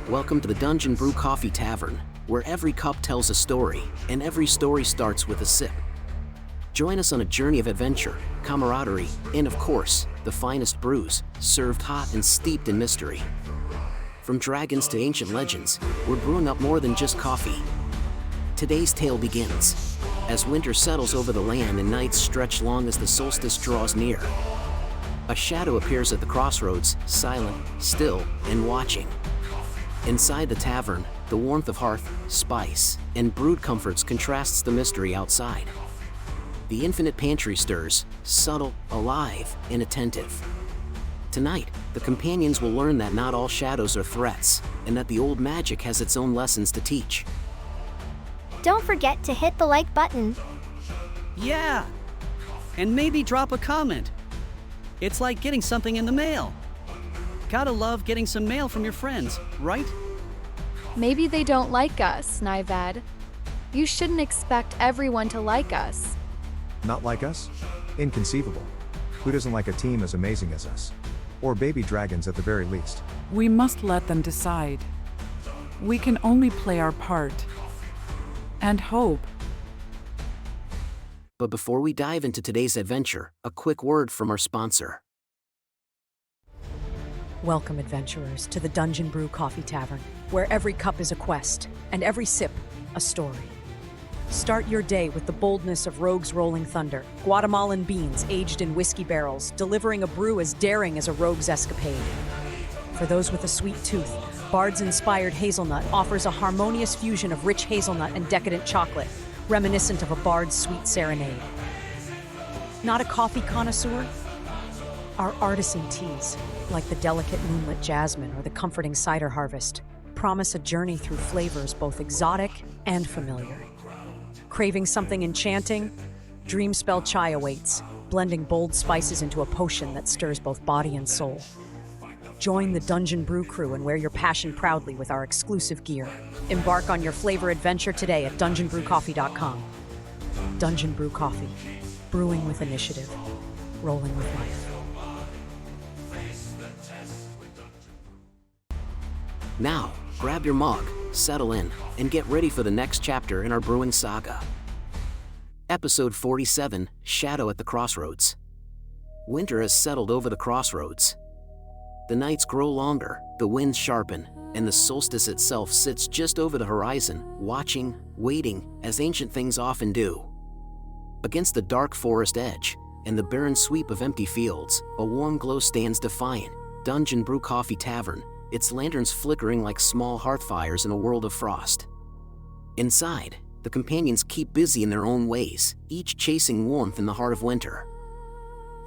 Welcome to the Dungeon Brew Coffee Tavern, where every cup tells a story, and every story starts with a sip. Join us on a journey of adventure, camaraderie, and of course, the finest brews, served hot and steeped in mystery. From dragons to ancient legends, we're brewing up more than just coffee. Today's tale begins as winter settles over the land and nights stretch long as the solstice draws near. A shadow appears at the crossroads, silent, still, and watching. Inside the tavern, the warmth of hearth, spice, and brewed comforts contrasts the mystery outside. The Infinite Pantry stirs, subtle, alive, and attentive. Tonight, the companions will learn that not all shadows are threats, and that the old magic has its own lessons to teach. Don't forget to hit the like button. Yeah! And maybe drop a comment. It's like getting something in the mail. Gotta love getting some mail from your friends, right? Maybe they don't like us, Nyved. You shouldn't expect everyone to like us. Not like us? Inconceivable. Who doesn't like a team as amazing as us? Or baby dragons at the very least. We must let them decide. We can only play our part. And hope. But before we dive into today's adventure, a quick word from our sponsor. Welcome, adventurers, to the Dungeon Brew Coffee Tavern, where every cup is a quest and every sip a story. Start your day with the boldness of rogues rolling thunder, Guatemalan beans aged in whiskey barrels, delivering a brew as daring as a rogue's escapade. For those with a sweet tooth, Bard's-inspired hazelnut offers a harmonious fusion of rich hazelnut and decadent chocolate, reminiscent of a bard's sweet serenade. Not a coffee connoisseur? Our artisan teas, like the delicate moonlit jasmine or the comforting cider harvest, promise a journey through flavors both exotic and familiar. Craving something enchanting? Dreamspell chai awaits, blending bold spices into a potion that stirs both body and soul. Join the Dungeon Brew crew and wear your passion proudly with our exclusive gear. Embark on your flavor adventure today at dungeonbrewcoffee.com. Dungeon Brew Coffee, brewing with initiative, rolling with life. Now, grab your mug, settle in, and get ready for the next chapter in our brewing saga. Episode 47, Shadow at the Crossroads. Winter has settled over the crossroads. The nights grow longer, the winds sharpen, and the solstice itself sits just over the horizon, watching, waiting, as ancient things often do. Against the dark forest edge, and the barren sweep of empty fields, a warm glow stands defiant. Dungeon Brew Coffee Tavern, its lanterns flickering like small hearth fires in a world of frost. Inside, the companions keep busy in their own ways, each chasing warmth in the heart of winter.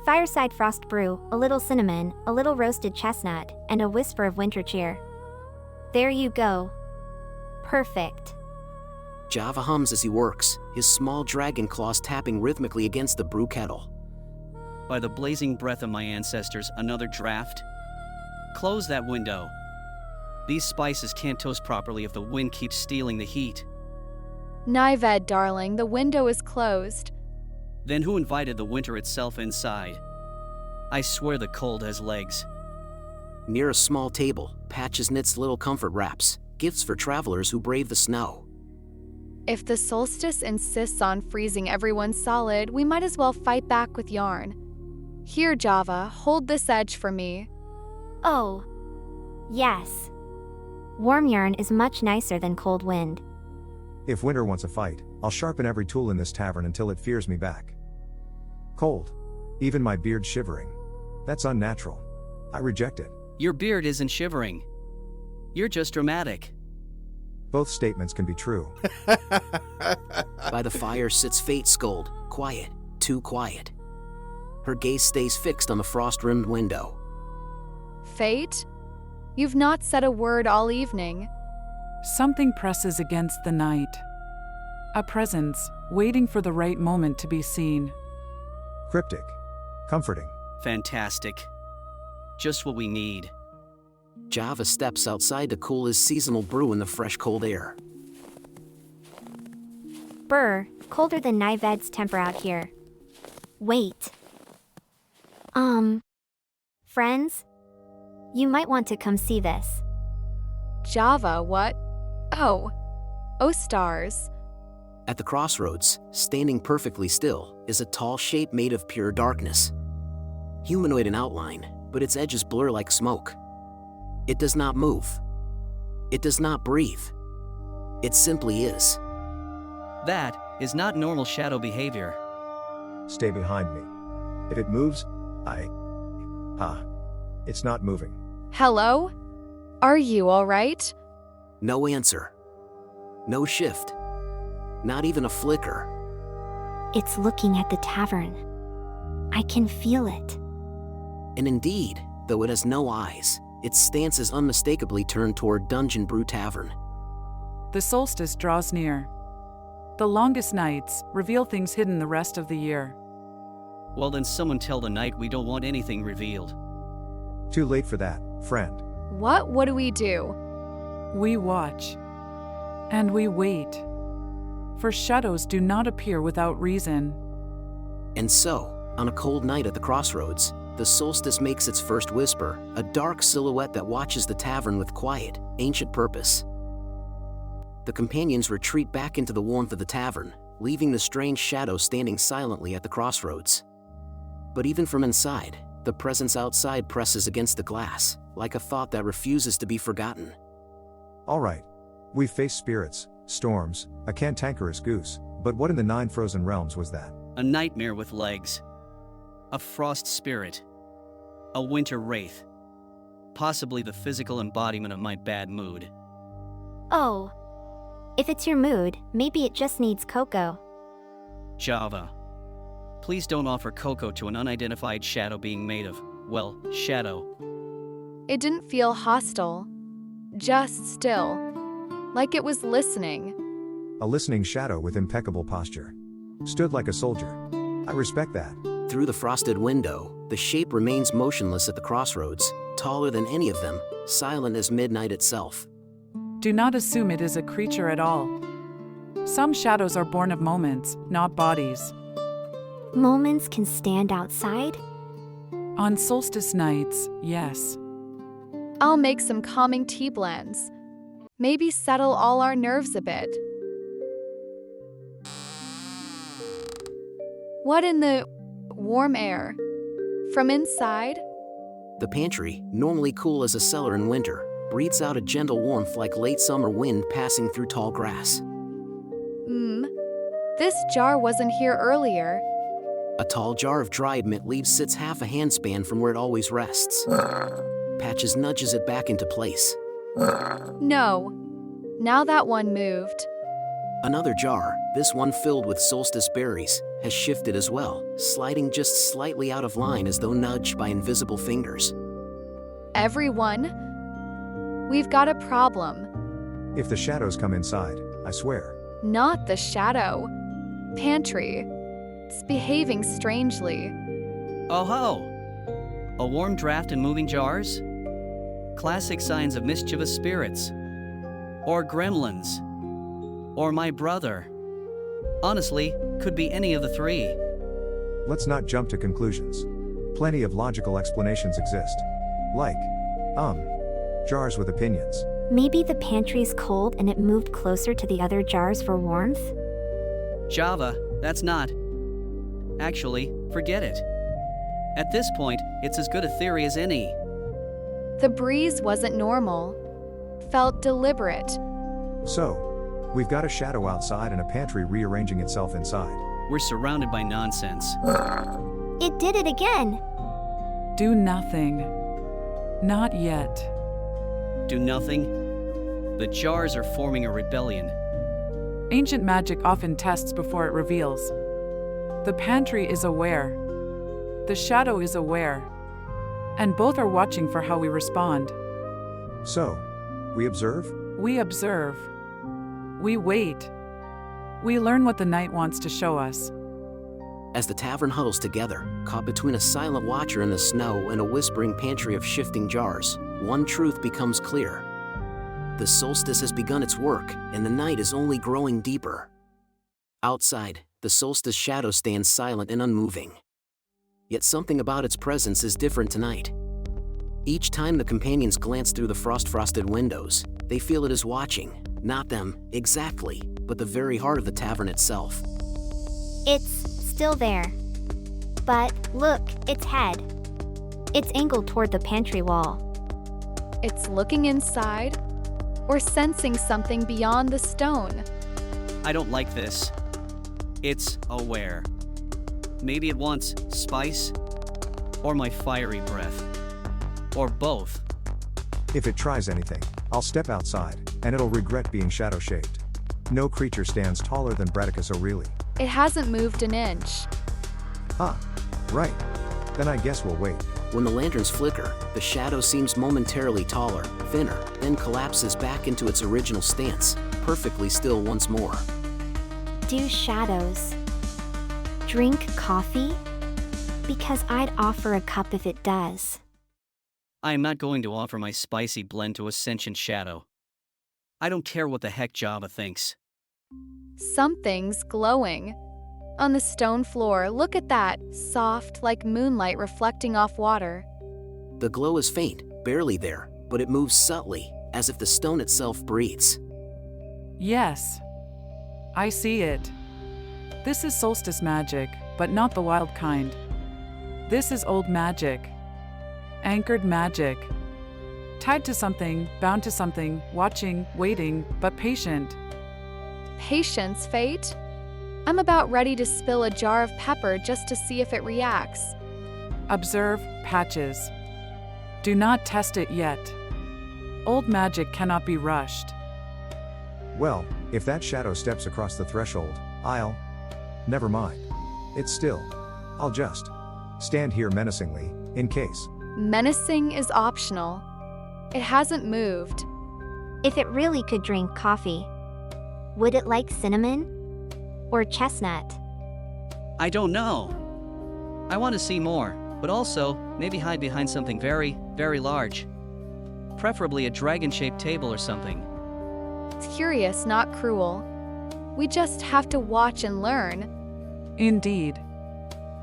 Fireside frost brew, a little cinnamon, a little roasted chestnut, and a whisper of winter cheer. There you go. Perfect. Java hums as he works, his small dragon claws tapping rhythmically against the brew kettle. By the blazing breath of my ancestors, another draft? Close that window. These spices can't toast properly if the wind keeps stealing the heat. Nyved, darling, the window is closed. Then who invited the winter itself inside? I swear the cold has legs. Near a small table, Patches knits little comfort wraps, gifts for travelers who brave the snow. If the solstice insists on freezing everyone solid, we might as well fight back with yarn. Here, Java, hold this edge for me. Oh, yes. Warm yarn is much nicer than cold wind. If winter wants a fight, I'll sharpen every tool in this tavern until it fears me back. Cold. Even my beard shivering. That's unnatural. I reject it. Your beard isn't shivering. You're just dramatic. Both statements can be true. By the fire sits Fate Scold, quiet, too quiet. Her gaze stays fixed on the frost-rimmed window. Fate? You've not said a word all evening. Something presses against the night. A presence, waiting for the right moment to be seen. Cryptic. Comforting. Fantastic. Just what we need. Java steps outside to cool his seasonal brew in the fresh cold air. Brr, colder than Nyved's temper out here. Wait. Friends? You might want to come see this. Java, what? Oh. Oh, stars. At the crossroads, standing perfectly still, is a tall shape made of pure darkness. Humanoid in outline, but its edges blur like smoke. It does not move. It does not breathe. It simply is. That is not normal shadow behavior. Stay behind me. If it moves, it's not moving. Hello? Are you all right? No answer. No shift. Not even a flicker. It's looking at the tavern. I can feel it. And indeed, though it has no eyes, its stance is unmistakably turned toward Dungeon Brew Tavern. The solstice draws near. The longest nights reveal things hidden the rest of the year. Well, then someone tell the night we don't want anything revealed. Too late for that, friend. What do we do? We watch. And we wait. For shadows do not appear without reason. And so, on a cold night at the crossroads, the solstice makes its first whisper, a dark silhouette that watches the tavern with quiet, ancient purpose. The companions retreat back into the warmth of the tavern, leaving the strange shadow standing silently at the crossroads. But even from inside, the presence outside presses against the glass, like a thought that refuses to be forgotten. All right. We've faced spirits, storms, a cantankerous goose, but what in the 9 frozen realms was that? A nightmare with legs. A frost spirit. A winter wraith. Possibly the physical embodiment of my bad mood. Oh. If it's your mood, maybe it just needs cocoa. Java. Please don't offer cocoa to an unidentified shadow being made of, well, shadow. It didn't feel hostile. Just still. Like it was listening. A listening shadow with impeccable posture. Stood like a soldier. I respect that. Through the frosted window, the shape remains motionless at the crossroads, taller than any of them, silent as midnight itself. Do not assume it is a creature at all. Some shadows are born of moments, not bodies. Moments can stand outside? On solstice nights, yes. I'll make some calming tea blends. Maybe settle all our nerves a bit. What in the warm air? From inside? The pantry, normally cool as a cellar in winter, breathes out a gentle warmth like late summer wind passing through tall grass. This jar wasn't here earlier. A tall jar of dried mint leaves sits half a handspan from where it always rests. Patches nudges it back into place. No. Now that one moved. Another jar, this one filled with solstice berries, has shifted as well, sliding just slightly out of line as though nudged by invisible fingers. Everyone? We've got a problem. If the shadows come inside, I swear. Not the shadow. Pantry. It's behaving strangely. Oh ho! A warm draft and moving jars? Classic signs of mischievous spirits. Or gremlins. Or my brother. Honestly, could be any of the three. Let's not jump to conclusions. Plenty of logical explanations exist. Like, jars with opinions. Maybe the pantry's cold and it moved closer to the other jars for warmth? Java, that's not. Actually, forget it. At this point, it's as good a theory as any. The breeze wasn't normal. Felt deliberate. So, we've got a shadow outside and a pantry rearranging itself inside. We're surrounded by nonsense. It did it again! Do nothing. Not yet. Do nothing? The jars are forming a rebellion. Ancient magic often tests before it reveals. The pantry is aware. The shadow is aware. And both are watching for how we respond. So, we observe? We observe. We wait. We learn what the night wants to show us. As the tavern huddles together, caught between a silent watcher in the snow and a whispering pantry of shifting jars, one truth becomes clear. The solstice has begun its work, and the night is only growing deeper. Outside, the solstice shadow stands silent and unmoving. Yet something about its presence is different tonight. Each time the companions glance through the frost-frosted windows, they feel it is watching, not them, exactly, but the very heart of the tavern itself. It's still there. But look, its head. It's angled toward the pantry wall. It's looking inside or sensing something beyond the stone. I don't like this. It's aware. Maybe it wants spice, or my fiery breath, or both. If it tries anything, I'll step outside, and it'll regret being shadow-shaped. No creature stands taller than Braticus O'Reilly. It hasn't moved an inch. Ah, right. Then I guess we'll wait. When the lanterns flicker, the shadow seems momentarily taller, thinner, then collapses back into its original stance, perfectly still once more. Do shadows drink coffee? Because I'd offer a cup if it does. I am not going to offer my spicy blend to a sentient shadow. I don't care what the heck Java thinks. Something's glowing. On the stone floor, look at that, soft like moonlight reflecting off water. The glow is faint, barely there, but it moves subtly, as if the stone itself breathes. Yes. I see it. This is solstice magic, but not the wild kind. This is old magic. Anchored magic. Tied to something, bound to something, watching, waiting, but patient. Patience, fate? I'm about ready to spill a jar of pepper just to see if it reacts. Observe patches. Do not test it yet. Old magic cannot be rushed. Well, if that shadow steps across the threshold, I'll... Never mind. It's still. I'll just stand here menacingly, in case. Menacing is optional. It hasn't moved. If it really could drink coffee, would it like cinnamon? Or chestnut? I don't know. I want to see more, but also, maybe hide behind something very, very large. Preferably a dragon-shaped table or something. It's curious, not cruel. We just have to watch and learn. Indeed.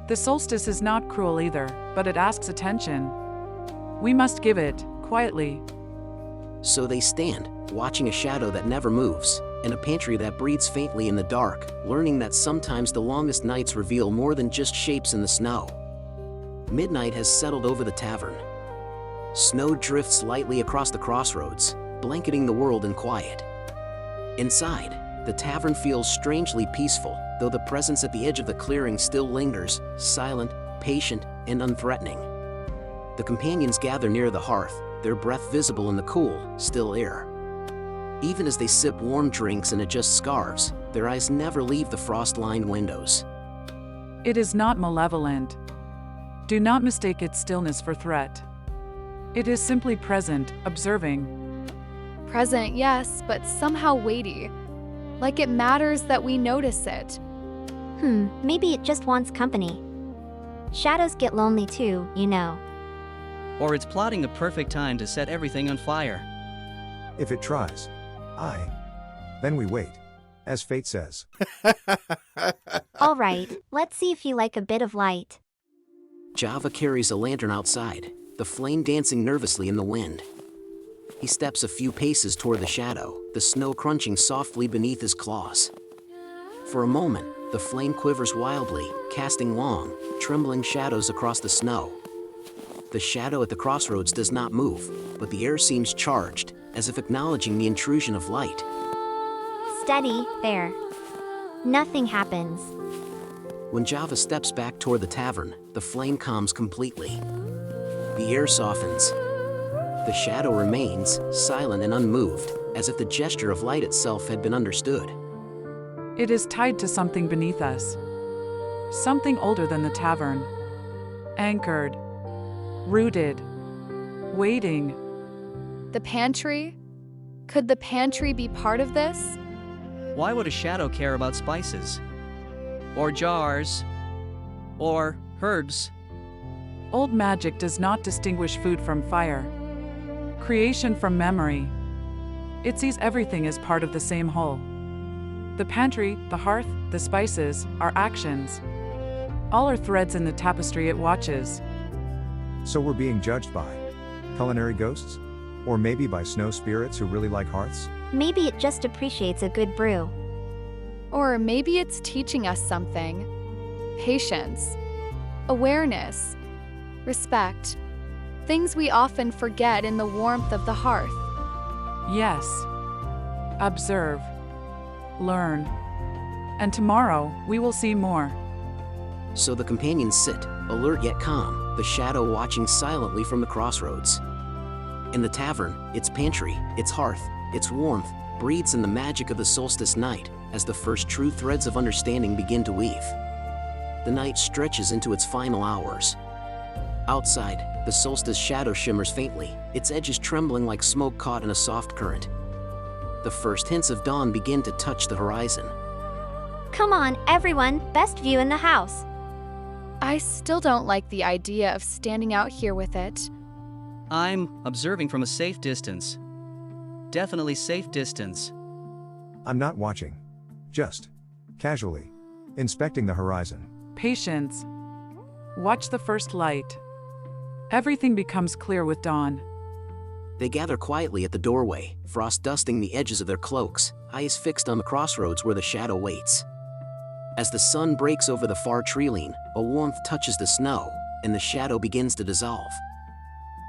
The solstice is not cruel either, but it asks attention. We must give it, quietly. So they stand, watching a shadow that never moves, and a pantry that breathes faintly in the dark, learning that sometimes the longest nights reveal more than just shapes in the snow. Midnight has settled over the tavern. Snow drifts lightly across the crossroads, blanketing the world in quiet. Inside, the tavern feels strangely peaceful, though the presence at the edge of the clearing still lingers, silent, patient, and unthreatening. The companions gather near the hearth, their breath visible in the cool, still air. Even as they sip warm drinks and adjust scarves, their eyes never leave the frost-lined windows. It is not malevolent. Do not mistake its stillness for threat. It is simply present, observing. Present, yes, but somehow weighty. Like it matters that we notice it. Maybe it just wants company. Shadows get lonely too, you know. Or it's plotting the perfect time to set everything on fire. If it tries. Then we wait. As fate says. All right, let's see if you like a bit of light. Java carries a lantern outside, the flame dancing nervously in the wind. He steps a few paces toward the shadow, the snow crunching softly beneath his claws. For a moment, the flame quivers wildly, casting long, trembling shadows across the snow. The shadow at the crossroads does not move, but the air seems charged, as if acknowledging the intrusion of light. Steady, there. Nothing happens. When Java steps back toward the tavern, the flame calms completely. The air softens. The shadow remains, silent and unmoved, as if the gesture of light itself had been understood. It is tied to something beneath us. Something older than the tavern. Anchored. Rooted. Waiting. The pantry? Could the pantry be part of this? Why would a shadow care about spices? Or jars? Or herbs? Old magic does not distinguish food from fire. Creation from memory. It sees everything as part of the same whole. The pantry, the hearth, the spices, are actions. All are threads in the tapestry it watches. So we're being judged by Culinary ghosts? Or maybe by snow spirits who really like hearths? Maybe it just appreciates a good brew. Or maybe it's teaching us something. Patience, awareness, respect. Things we often forget in the warmth of the hearth. Yes. Observe. Learn. And tomorrow, we will see more. So the companions sit, alert yet calm, the shadow watching silently from the crossroads. In the tavern, its pantry, its hearth, its warmth, breathes in the magic of the solstice night, as the first true threads of understanding begin to weave. The night stretches into its final hours. Outside, the solstice shadow shimmers faintly, its edges trembling like smoke caught in a soft current. The first hints of dawn begin to touch the horizon. Come on, everyone, best view in the house. I still don't like the idea of standing out here with it. I'm observing from a safe distance. Definitely safe distance. I'm not watching. Just casually inspecting the horizon. Patience. Watch the first light. Everything becomes clear with dawn. They gather quietly at the doorway, frost dusting the edges of their cloaks, eyes fixed on the crossroads where the shadow waits. As the sun breaks over the far tree-line, a warmth touches the snow, and the shadow begins to dissolve.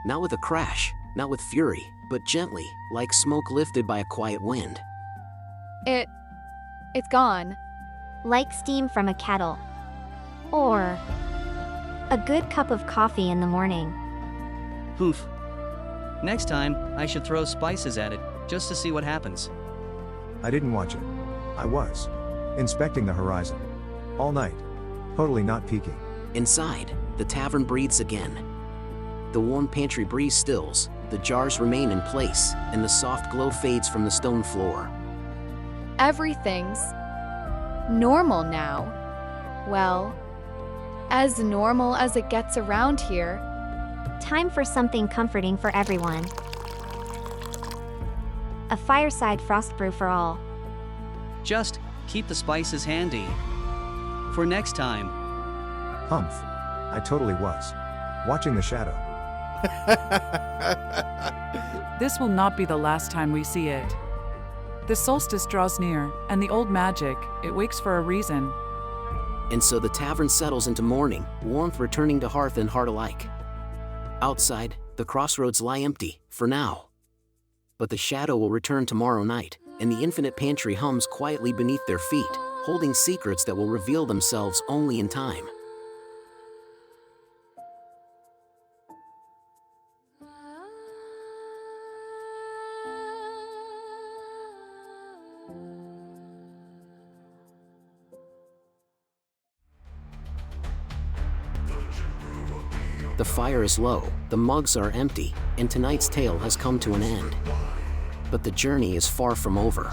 Not with a crash, not with fury, but gently, like smoke lifted by a quiet wind. It's gone. Like steam from a kettle. Or a good cup of coffee in the morning. Poof. Next time, I should throw spices at it, just to see what happens. I didn't watch it. I was inspecting the horizon. All night. Totally not peeking. Inside, the tavern breathes again. The warm pantry breeze stills, the jars remain in place, and the soft glow fades from the stone floor. Everything's normal now. Well, as normal as it gets around here. Time for something comforting for everyone. A fireside frost brew for all. Just keep the spices handy. For next time. Humph. I totally was. Watching the shadow. This will not be the last time we see it. The solstice draws near, and the old magic, it wakes for a reason. And so the tavern settles into morning, warmth returning to hearth and heart alike. Outside, the crossroads lie empty, for now. But the shadow will return tomorrow night, and the infinite pantry hums quietly beneath their feet, holding secrets that will reveal themselves only in time. The fire is low, the mugs are empty, and tonight's tale has come to an end. But the journey is far from over.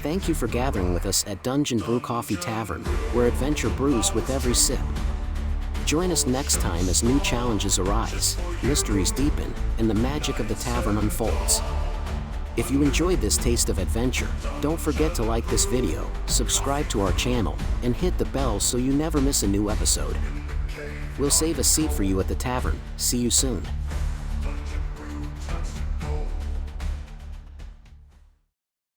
Thank you for gathering with us at Dungeon Brew Coffee Tavern, where adventure brews with every sip. Join us next time as new challenges arise, mysteries deepen, and the magic of the tavern unfolds. If you enjoyed this taste of adventure, don't forget to like this video, subscribe to our channel, and hit the bell so you never miss a new episode. We'll save a seat for you at the tavern. See you soon.